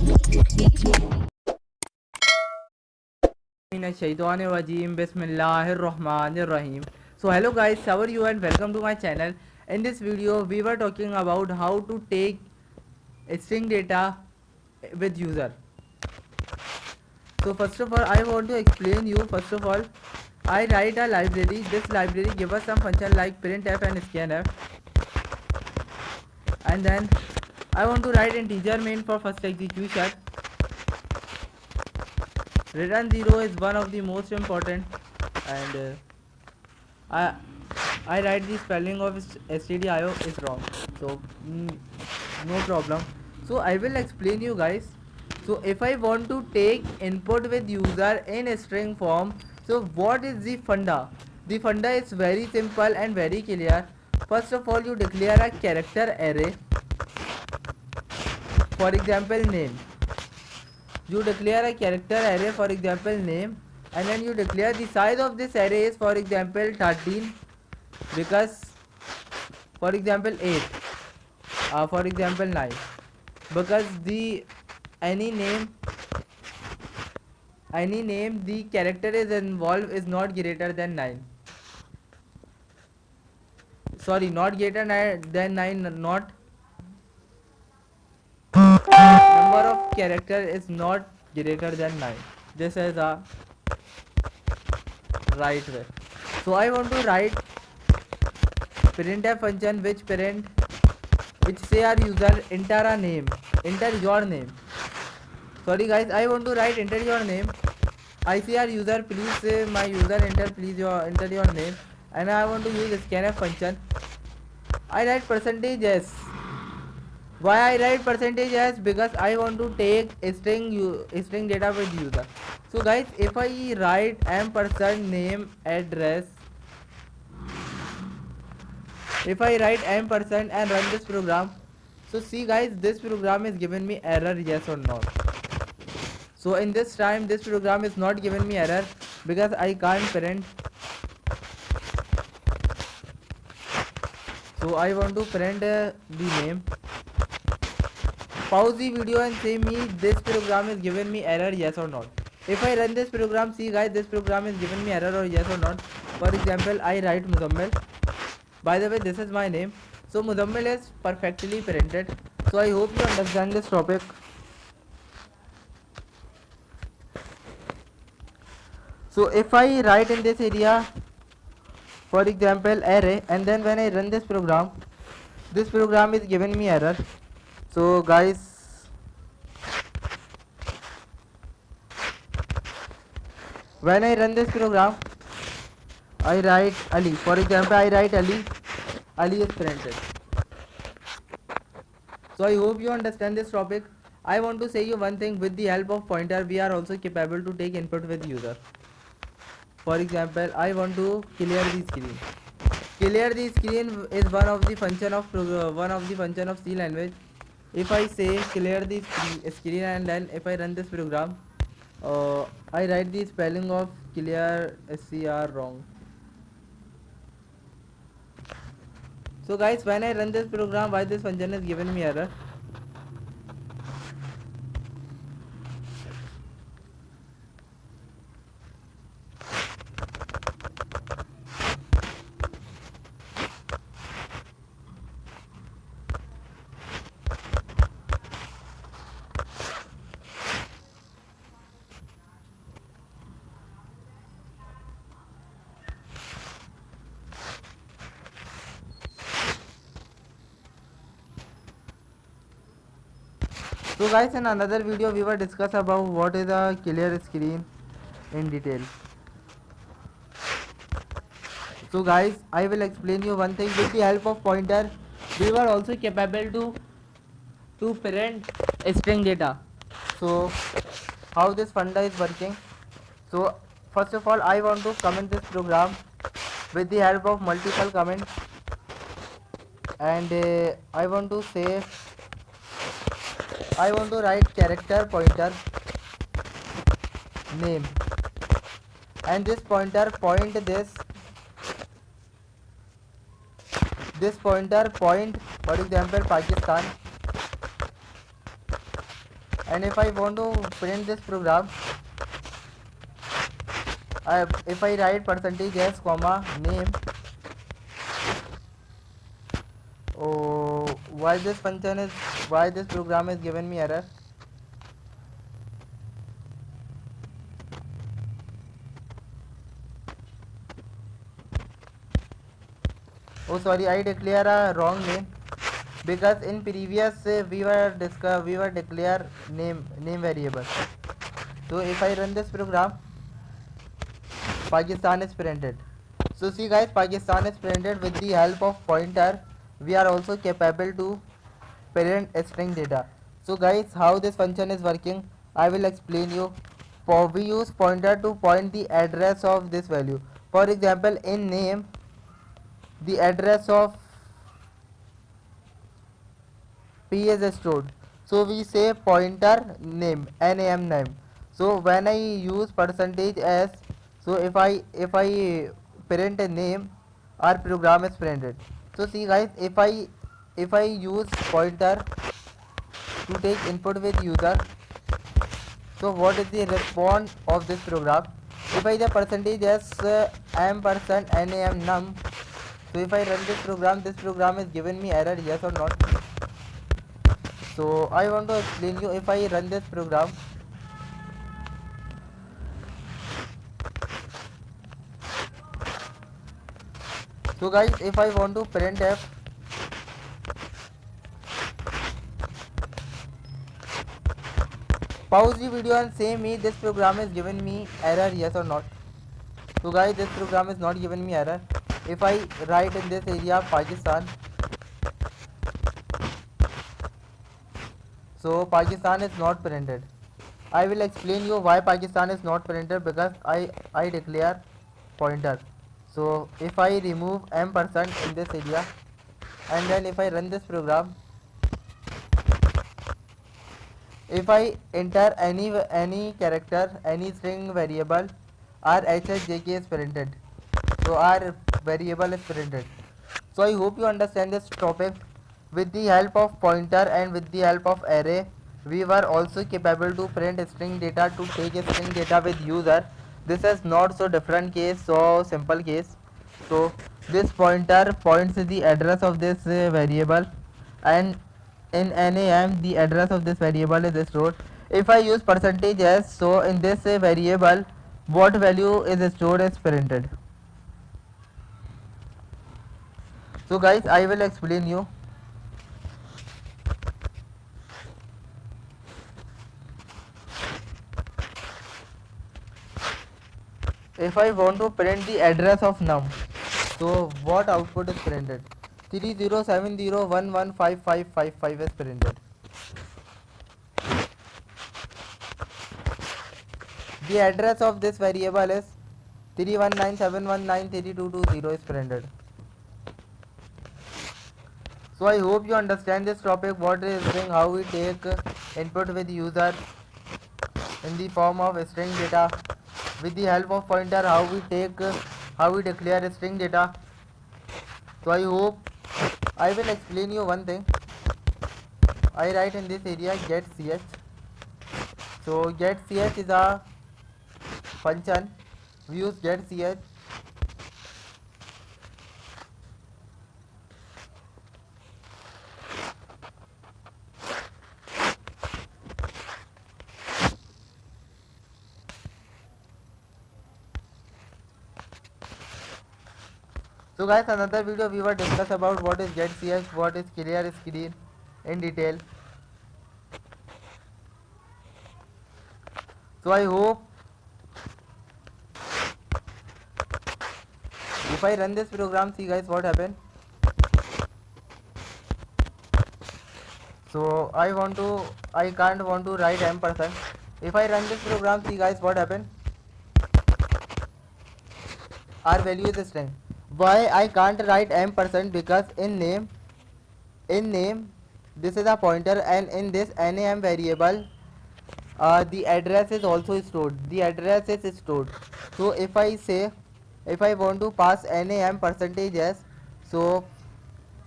Bismillahirrahmanirrahim. So hello guys, how are you and welcome to my channel. In this video we were talking about how to take string data with user. So first of all I want to explain you. First of all, I write a library. This library give us some function like printf and scanf, and then I want to write integer main for first execution. Return 0 is one of the most important, and I I write the spelling of stdio is wrong, so no problem. So I will explain you guys. So if I want to take input with user in a string form, so what is the funda? The funda is very simple and very clear. First of all, you declare a character array. For example, name. You declare a character array, for example name, and then you declare the size of this array is, for example, 13, because for example 8, for example 9, because the any name the character is involved is not greater than 9. Sorry, not greater than 9, not number of character is not greater than 9. This is a right way. So I want to write printf function which say our user enter a name, enter your name. Sorry guys, I want to write enter your name. I say our user please say my user enter your name, and I want to use scanf function. I write percentage %s. Why I write percentage %s? Because I want to take string data with user. So guys, if I write ampersand name address, if I write ampersand and run this program, so see guys, this program is giving me error, yes or no. So in this time this program is not giving me error because I can't print. So I want to print the name. Pause the video and say me this program is giving me error, yes or not. If I run this program, see guys, this program is giving me error or yes or not. For example, I write Muzammil. By the way, this is my name. So Muzammil is perfectly printed. So I hope you understand this topic. So if I write in this area, for example array, and then when I run this program is giving me error. So guys, when I run this program, I write Ali. For example, I write Ali is printed. So I hope you understand this topic. I want to say you one thing. With the help of pointer, we are also capable to take input with user. For example, I want to clear the screen. Clear the screen is one of the function of C language. If I say clear the screen and then if I run this program, I write the spelling of clear scr wrong. So guys, when I run this program, why this function is giving me error? So guys, in another video we will discuss about what is a clear screen in detail. So guys, I will explain you one thing. With the help of pointer, we were also capable to print string data. So how this funda is working? So first of all, I want to comment this program with the help of multiple comments, and I want to say I want to write character pointer name, and this pointer point this pointer point, for example Pakistan, and if I want to print this program, if I write percentage s comma name, oh, why this program is given me error? Oh sorry, I declare a wrong name, because in previous we were declare name variable. So if I run this program, Pakistan is printed. So see guys, Pakistan is printed. With the help of pointer, we are also capable to parent string data. So guys, how this function is working, I will explain you. We use pointer to point the address of this value. For example, in name, the address of P is stored. So we say pointer name, NAM name. So when I use percentage s, so if I print a name, our program is printed. So see guys, if I use pointer to take input with user, so what is the response of this program? If I the percentage s ampersand NAM num, so if I run this program is given me error, yes or not? So I want to explain you. If I run this program, so guys, if I want to print f, pause the video and say me this program is given me error, yes or not? So guys, this program is not given me error. If I write in this area Pakistan, so Pakistan is not printed. I will explain you why Pakistan is not printed, because I declare pointer. So if I remove ampersand in this area, and then if I run this program, if I enter any character, any string variable, our HHJK is printed. So our variable is printed. So I hope you understand this topic. With the help of pointer and with the help of array, we were also capable to print string data, to take a string data with user. This is not so different case, so simple case. So this pointer points the address of this variable, and in NAM the address of this variable is stored. If I use percentage s, so in this variable what value is stored is printed. So guys, I will explain you. If I want to print the address of num, so what output is printed? 3070115555 is printed. The address of this variable is 31971932220 is printed. So I hope you understand this topic, what is string, how we take input with user in the form of string data. With the help of pointer, how we declare string data. So I hope I will explain you one thing. I write in this area get ch. So get ch is a function. We use get ch. So guys, another video we will discuss about what is get ch, what is clear screen in detail. So I hope if I run this program, see guys what happened. So I can't want to write ampersand. If I run this program, see guys what happened. Our value is a string. Why I can't write ampersand? Because in name this is a pointer, and in this NAM variable the address is also stored. The address is stored. So if I want to pass NAM percentage s, so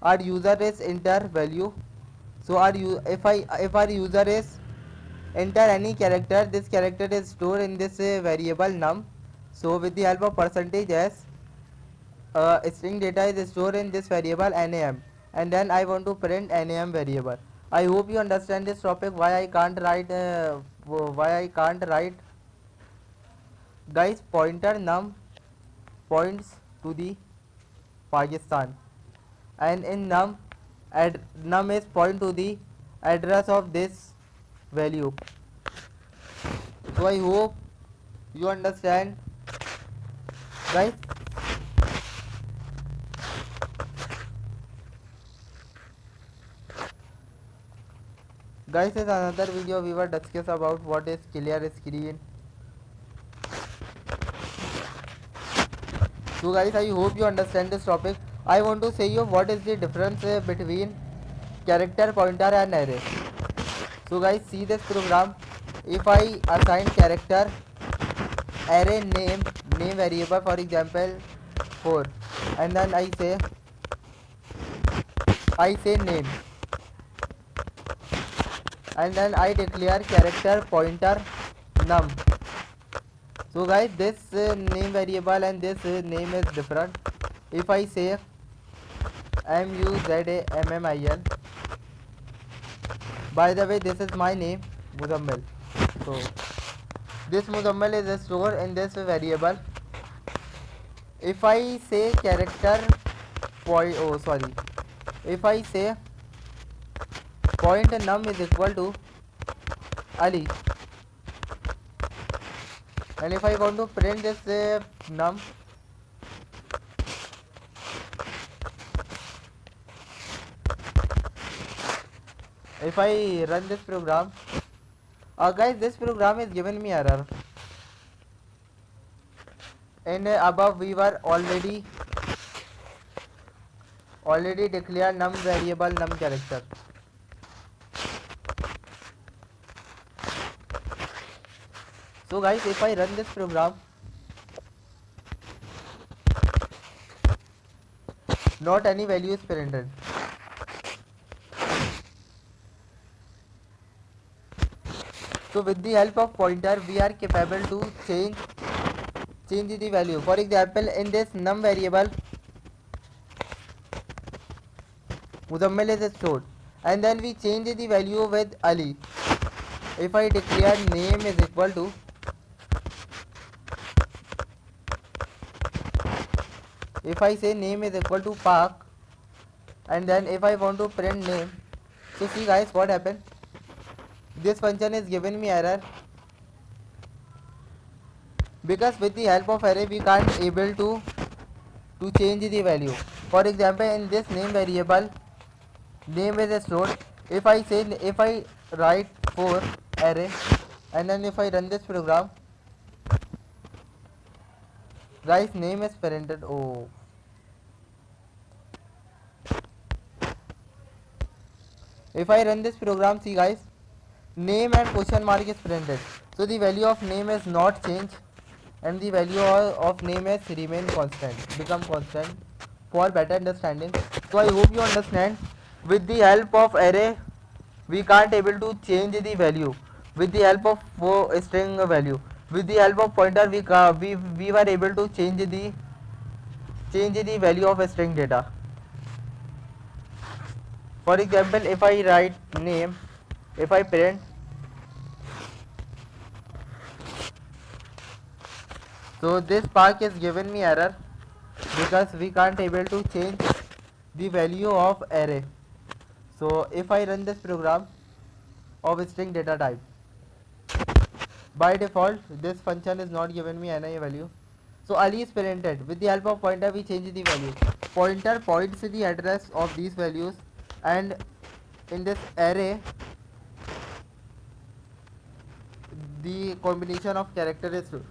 our user is enter value. So if our user is enter any character. This character is stored in this variable num. So with the help of percentage s, string data is stored in this variable nam, and then I want to print nam variable. I hope you understand this topic. Why I can't write guys, pointer num points to the Pakistan, and in num is point to the address of this value. So I hope you understand, guys. Guys, in another video we were discuss about what is clear screen. So guys, I hope you understand this topic. I want to say you what is the difference between character, pointer and array. So guys, see this program. If I assign character array name variable, for example 4, and then I say name, and then I declare character pointer num. So guys, this name variable and this name is different. If I say MUZAMMIL, by the way, this is my name Muzammil. So this Muzammil is stored in this variable. If I say if I say point num is equal to Ali, and if I want to print this num, if I run this program, guys, this program is giving me error. And above we were already declared num variable num character. So guys, if I run this program, not any value is printed. So with the help of pointer we are capable to change the value. For example, in this num variable Muzammil is stored, and then we change the value with Ali. If I declare name is equal to, if I say name is equal to Park, and then if I want to print name, so see guys what happened. This function is giving me error because with the help of array we can't able to change the value. For example, in this name variable, name is stored. If I write for array, and then if I run this program, guys, name is printed. Oh, if I run this program, see guys, name and question mark is printed. So the value of name is not changed, and the value of name is remain constant, become constant for better understanding. So I hope you understand. With the help of array we can't able to change the value. With the help of string value, with the help of pointer we were able to change the value of a string data. For example, if I write name, if I print, so this Park is given me error because we can't able to change the value of array. So if I run this program of string data type, by default this function is not given me any value. So Ali is printed. With the help of pointer we change the value. Pointer points to the address of these values, and in this array the combination of character is true.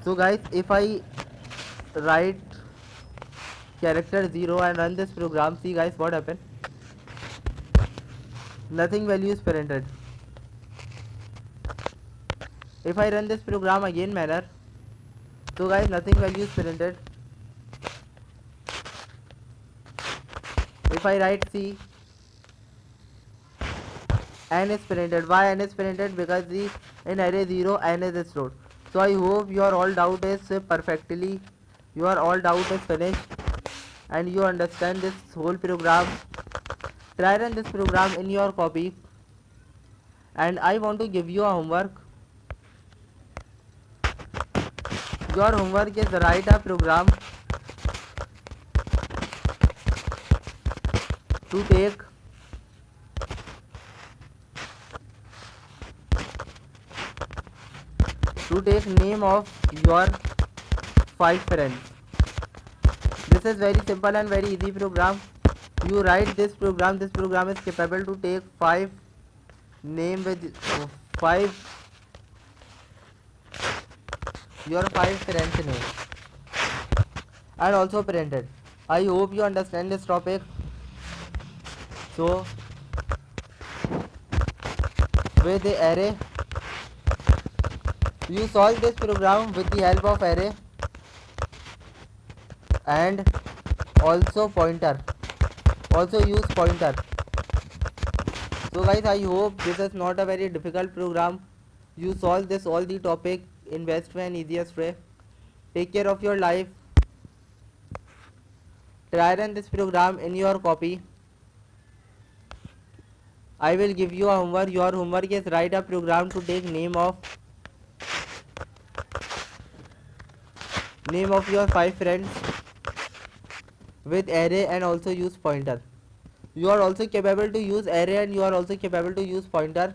So guys, if I write character 0 and run this program, see guys what happened. Nothing value is printed. If I run this program again manner, so guys, nothing value is printed. If I write C, n is printed. Why n is printed? Because the in array 0 n is stored. So I hope your all doubt is perfectly, your all doubt is finished and you understand this whole program. Try run this program in your copy, and I want to give you a homework. Your homework is write a program to take name of your 5 friends. This is very simple and very easy program. You write this program. This program is capable to take 5 name with 5 your 5 friends name and also print it. I hope you understand this topic. So with the array, you solve this program with the help of array and also pointer. Also use pointer. So guys, I hope this is not a very difficult program. You solve this all the topic in best way and easiest way. Take care of your life. Try run this program in your copy. I will give you a homework. Your homework is write a program to take name of your 5 friends with array and also use pointer. You are also capable to use array and you are also capable to use pointer.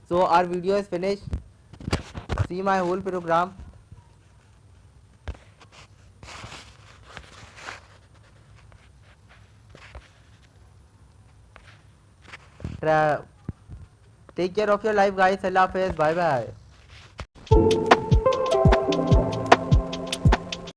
So our video is finished. See my whole program. Take care of your life guys. Allah Hafiz. Bye bye.